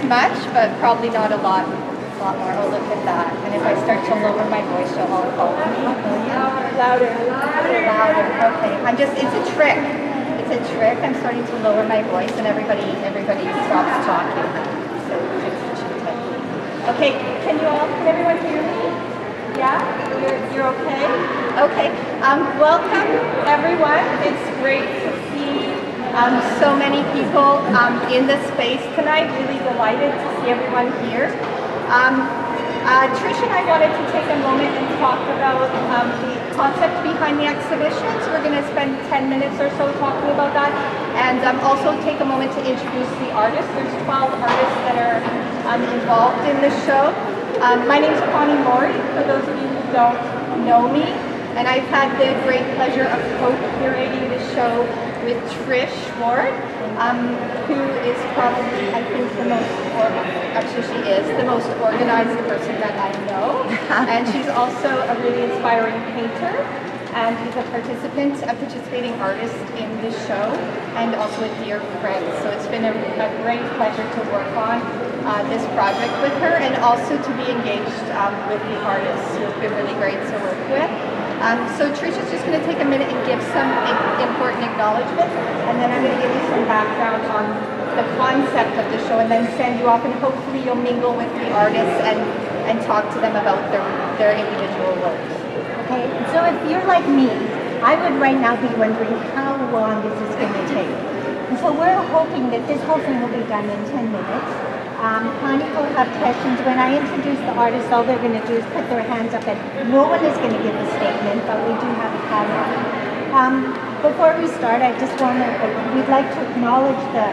much, but probably not a lot more. Oh, look at that. And if I start to lower my voice, you'll all follow me. Louder. Okay. It's a trick. It's a trick. I'm starting to lower my voice and everybody stops talking. So it's a cheap technique. Okay, can everyone hear me? Yeah? You're okay? Okay. Welcome everyone. It's great to see so many people in the space tonight. Really delighted to see everyone here. Trish and I wanted to take a moment and talk about the concept behind the exhibitions. We're going to spend 10 minutes or so talking about that, and also take a moment to introduce the artists. There's 12 artists that are involved in the show. My name is Connie Mori, for those of you who don't know me, and I've had the great pleasure of co-curating the show with Trish Ward, who is probably, I think, she is the most organized person that I know. And she's also a really inspiring painter, and she's a participating artist in the show, and also a dear friend. So it's been a great pleasure to work on this project with her, and also to be engaged with the artists who have been really great to work with. So Trish is just going to take a minute and give some important acknowledgments, and then I'm going to give you some background on the concept of the show, and then send you off, and hopefully you'll mingle with the artists and talk to them about their individual works. Okay, so if you're like me, I would right now be wondering how long is this going to take? And so we're hoping that this whole thing will be done in 10 minutes. Connie will have questions. When I introduce the artists, all they're going to do is put their hands up, and no one is going to give a statement, but we do have a panel. Before we start, we'd like to acknowledge the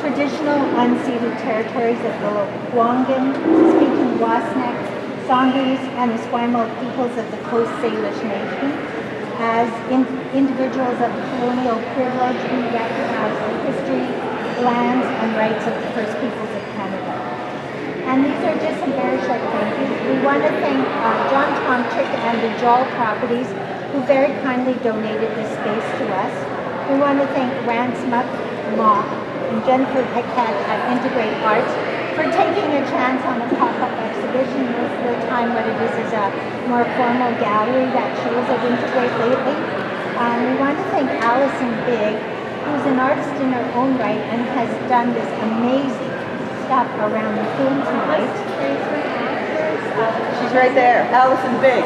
traditional unceded territories of the Lekwungen, speaking Wasnek, Songhees, and the Esquimalt peoples of the Coast Salish Nation. As individuals of colonial privilege, we recognize the history, lands, and rights of the First Peoples of Canada. And these are just some very short thank yous. We want to thank John Tomczyk and the Jol Properties, who very kindly donated this space to us. We want to thank Rance Muck and Jennifer Paquette at Integrate Arts for taking a chance on a pop-up exhibition. Most of the time what it is a more formal gallery that shows at Integrate lately. We want to thank Alison Big, who's an artist in her own right and has done this amazing stuff around the film tonight. She's right there, Alison Big.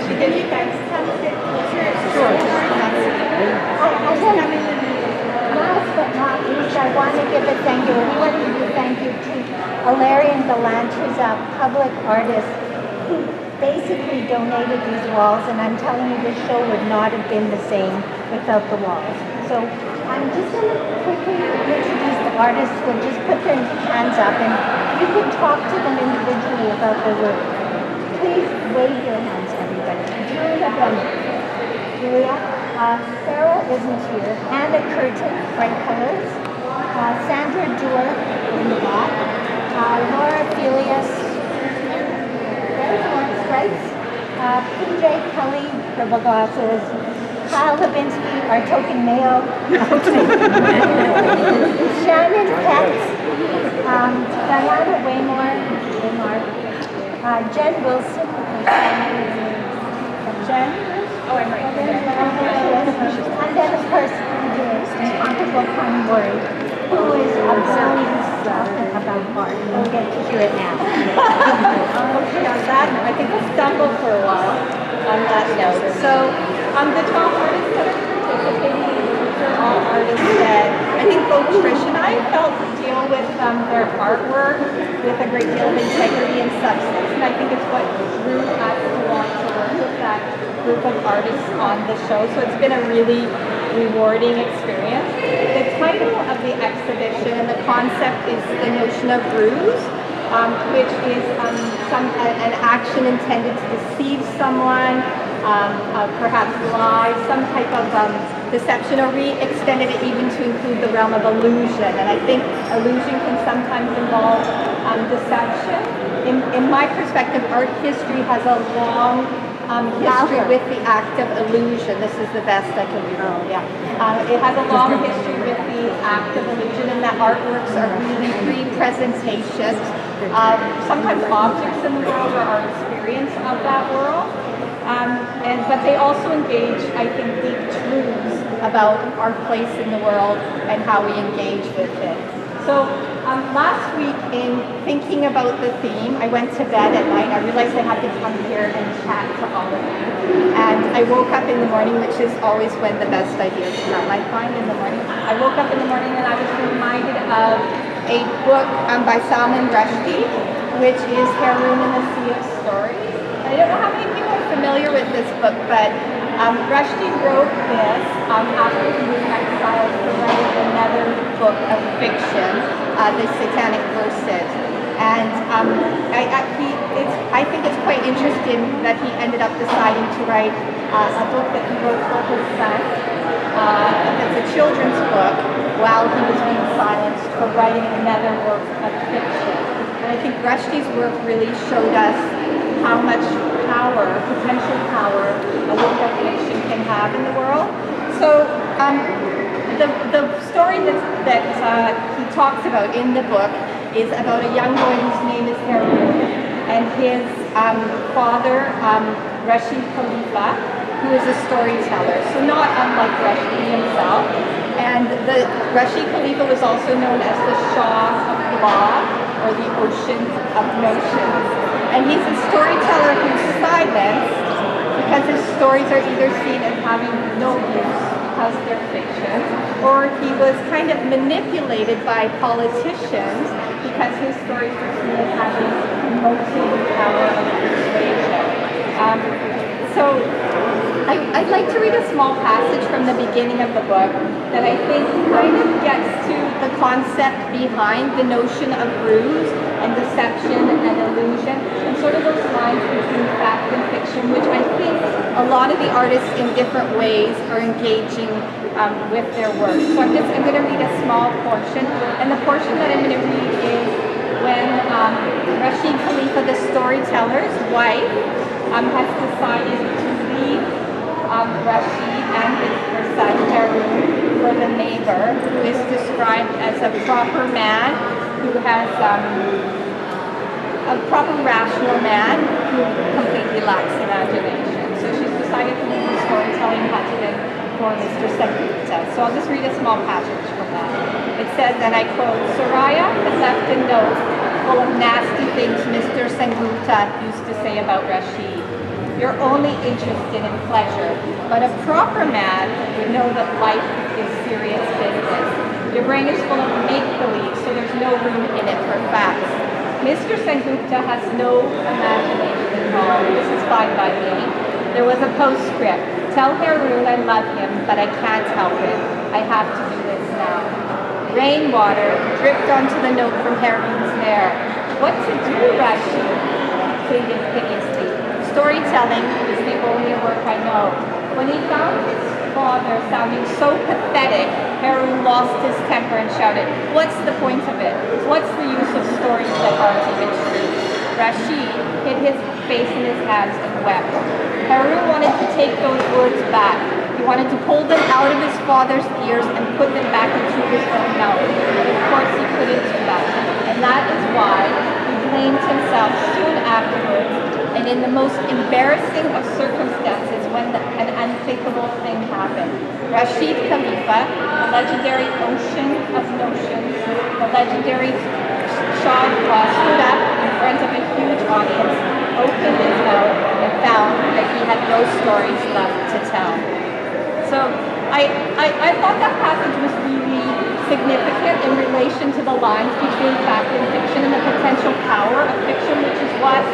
She did you guys come sit closer? Sure. Last but not least, I want to give a thank you. We want to give a thank you to Alarian Gallant, who's a public artist who basically donated these walls, and I'm telling you, this show would not have been the same without the walls. So I'm just going to quickly introduce the artists. We'll just put their hands up, and you can talk to them individually about their work. Please wave your hands, everybody. Julia. Sarah isn't here. Anna Curtin, bright colors. Sandra Dewar in the back. Laura Felius, stripes. PJ Kelly, purple glasses. Kyle Levinsky, our token male. Shannon Petz. Diana Waymore. Jen Wilson. Jen? Oh, I'm right. And then, of course, Honorable Connie Mori, who is a brilliant talking about art. We'll get to hear it now. Okay, on that note, I think we'll stumble for a while on that note. So, the 12 artists that are participating, these are all artists that I think both Trish and I felt deal with their artwork with a great deal of integrity and substance, and I think it's what drew us to want to work with that group of artists on the show. So it's been a really rewarding experience. The title of the exhibition and the concept is the notion of ruse, which is an action intended to deceive someone, perhaps lie, some type of deception, or we extended it even to include the realm of illusion. And I think illusion can sometimes involve deception. In my perspective, art history has a long history with the act of illusion. This is the best I can do. Yeah. It has a long history with the act of illusion, and that artworks are really representations of sometimes objects in the world or our experience of that world. But they also engage, I think, deep truths about our place in the world and how we engage with it. So last week, in thinking about the theme, I went to bed at night. I realized I had to come here and chat to all of you. And I woke up in the morning, which is always when the best ideas come, I find, in the morning. I woke up in the morning and I was reminded of a book by Salman Rushdie, which is Haroun and the Sea of Stories. I don't know how many people are familiar with this book, but Rushdie wrote this after he was exiled to write another book of fiction, The Satanic Verses. And I think it's quite interesting that he ended up deciding to write a book that he wrote for his son. It's a children's book while he was being silenced for writing another work of fiction. And I think Rushdie's work really showed us how much power, potential power, a work of fiction can have in the world. So the story that he talks about in the book is about a young boy whose name is Haroun, and his father, Rashid Khalifa, who is a storyteller, so not unlike Rushdie himself. And Rashid Khalifa was also known as the Shah of Law, or the Ocean of Notions. And he's a storyteller who's silenced because his stories are either seen as having no use because they're fiction, or he was kind of manipulated by politicians because his stories were seen as having emotive power of persuasion. So I'd like to read a small passage from the beginning of the book that I think kind of gets to the concept behind the notion of ruse and deception and illusion, and sort of those lines between fact and fiction, which I think a lot of the artists in different ways are engaging with their work. So I'm going to read a small portion, and the portion that I'm going to read is when Rashid Khalifa, the storyteller's wife, has decided to leave Rashid and her son Haroun for the neighbor, who is described as a proper man, who has a proper rational man who completely lacks imagination. So she's decided to leave the storytelling pattern for Mr. Sengupta. So I'll just read a small passage from that. It says, and I quote, Soraya had left a note full of nasty things Mr. Sengupta used to say about Rashid. You're only interested in pleasure, but a proper man would know that life is serious business. Your brain is full of make-believe, so there's no room in it for facts. Mr. Sengupta has no imagination at all. This is fine by me. There was a postscript. Tell Haroun I love him, but I can't help it. I have to do this now. Rainwater dripped onto the note from Haroun's hair. What to do, Rashid? Pleaded piteously. Storytelling is the only work I know. When he found his father sounding so pathetic, Haroun lost his temper and shouted, what's the point of it? What's the use of stories that aren't even true? Rashid hid his face in his hands and wept. Haroun wanted to take those words back. He wanted to pull them out of his father's ears and put them back into his own mouth. But of course he couldn't do that. And that is why he blamed himself soon afterwards, and in the most embarrassing of circumstances, when an unthinkable thing happened. Rashid Khalifa, the legendary Ocean of Notions, the legendary Shah stood up in front of a huge audience, opened his mouth, and found that he had no stories left to tell. So I thought that passage was really significant in relation to the lines between fact and fiction and the potential power of fiction, which is what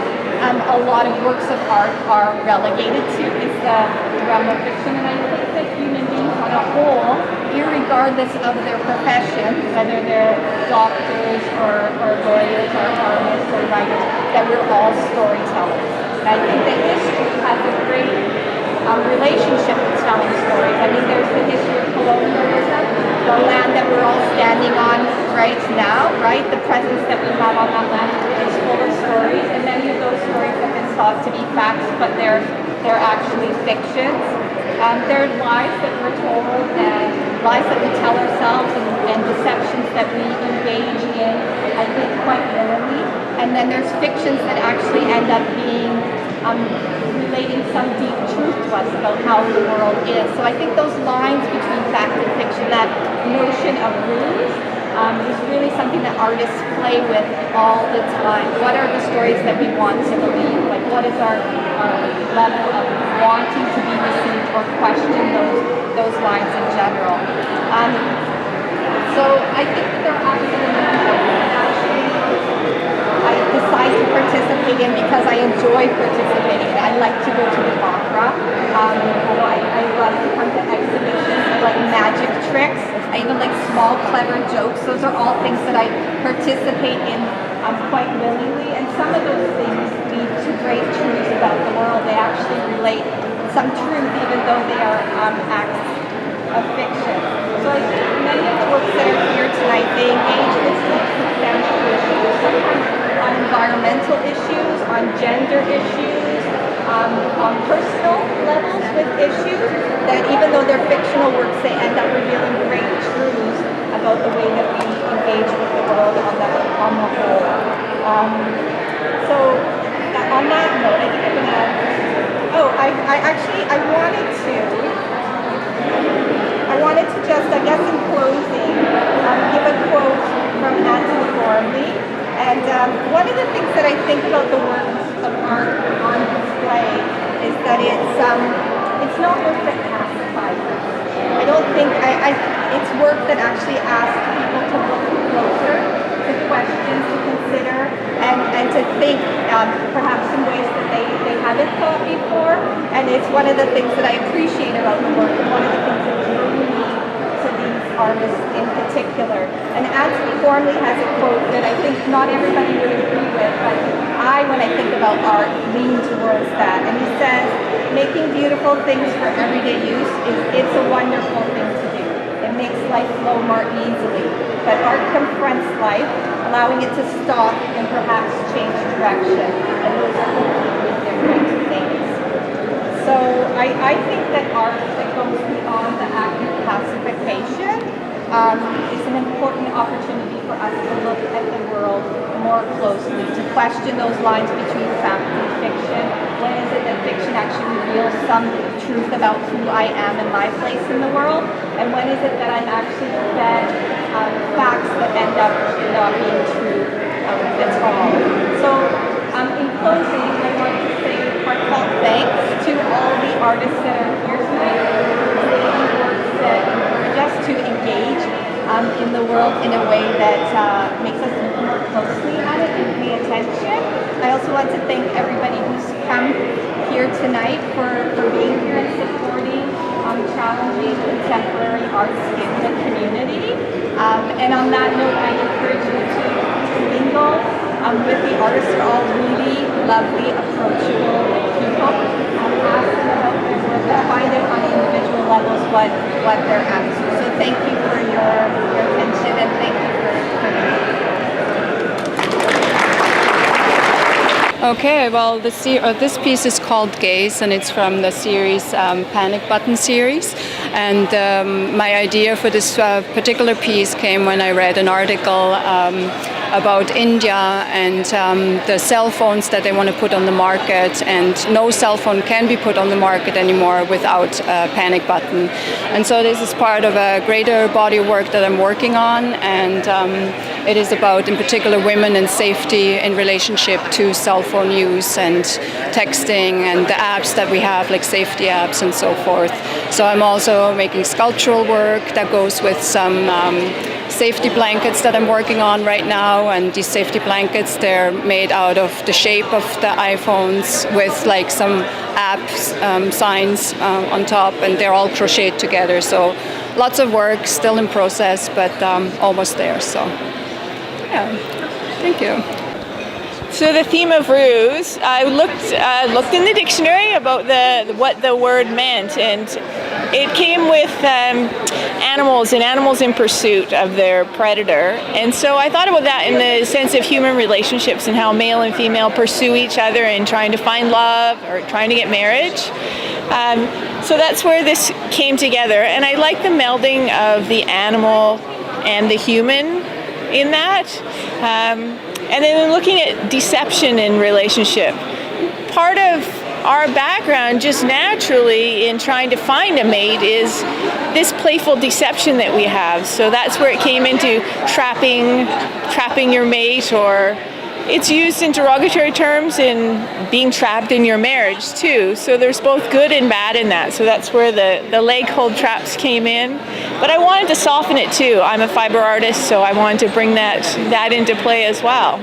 a lot of works of art are relegated to, is the realm of fiction. And I think that human beings on a whole, irregardless of their profession, whether they're doctors or lawyers or artists or writers, that we're all storytellers. And I think that history has a great relationship with telling stories. I mean, there's the history of colonialism, the land that we're all standing on right now, right? The presence that we have on that land is full of stories, and many of those stories have been thought to be facts, but they're they're actually fictions. They're lies that we're told and lies that we tell ourselves and deceptions that we engage in, I think, quite willingly. And then there's fictions that actually end up being relating some deep truth to us about how the world is. So I think those lines between fact and fiction, that notion of ruse, is really something that artists play with all the time. What are the stories that we want to believe? Like, what is our level of wanting to be received or question those lines in general? So I think that they're absolutely important. And actually, I decide to participate in because I enjoy participating. I like to go to the opera. I love to come to exhibitions. I like magic tricks. I even like small, clever jokes. Those are all things that I participate in quite willingly. And some of those things lead to great truths about the world. They actually relate some truth, even though they are acts of fiction. So I think many of the works that are here tonight, they engage with substantial issues, sometimes on environmental issues, on gender issues, on personal levels with issues, that even though they're fictional works, they end up revealing great truths about the way that we engage with the world on the whole. So on that note, I think I'm going to, I wanted to just, I guess in closing, give a quote from Anthony Gormley. And one of the things that I think about the works of art on display is that it's not work that pacifies us. I don't think, it's work that actually asks people to look closer, to question, to consider, and to think perhaps in ways that they haven't thought before. And it's one of the things that I appreciate about the work, and one of the things that drew me to these artists in particular. And Anthony Gormley has a quote that I think not everybody would agree with, but when I think about art, lean towards that. And he says, making beautiful things for everyday use it's a wonderful thing to do. It makes life flow more easily. But art confronts life, allowing it to stop and perhaps change direction. And those are completely different things. So I think that art that goes beyond the act of pacification is an important opportunity for us to look at the world more closely, to question those lines between fact and fiction. When is it that fiction actually reveals some truth about who I am and my place in the world? And when is it that I'm actually fed facts that end up not being true at all? So in closing, I want to say heartfelt thanks to all the artists that are here tonight for creating works that encourage us to engage in the world in a way that makes us look more closely at it and pay attention. I also want to thank everybody who's come here tonight for being here and supporting challenging contemporary arts in the community. And on that note, I encourage you to mingle with the artists. Are all really lovely, approachable people. Ask them about their work and find out on individual levels what they're up to. So thank you for your attention, and thank you for me. Okay, well, this piece is called Gaze, and it's from the series Panic Button series. And my idea for this particular piece came when I read an article about India and the cell phones that they want to put on the market, and no cell phone can be put on the market anymore without a panic button. And so this is part of a greater body of work that I'm working on, and it is about, in particular, women and safety in relationship to cell phone use and texting and the apps that we have, like safety apps and so forth. So I'm also making sculptural work that goes with some safety blankets that I'm working on right now, and these safety blankets, they're made out of the shape of the iPhones with like some apps signs on top, and they're all crocheted together. So lots of work, still in process, but almost there. So yeah, thank you. So the theme of ruse, I looked in the dictionary about what the word meant, and it came with animals and animals in pursuit of their predator. And so I thought about that in the sense of human relationships and how male and female pursue each other and trying to find love or trying to get marriage. So that's where this came together. And I like the melding of the animal and the human in that. And then looking at deception in relationship. Part of our background just naturally in trying to find a mate is this playful deception that we have. So that's where it came into trapping your mate, or it's used in derogatory terms in being trapped in your marriage too. So there's both good and bad in that. So that's where the leg hold traps came in. But I wanted to soften it too. I'm a fiber artist, so I wanted to bring that into play as well.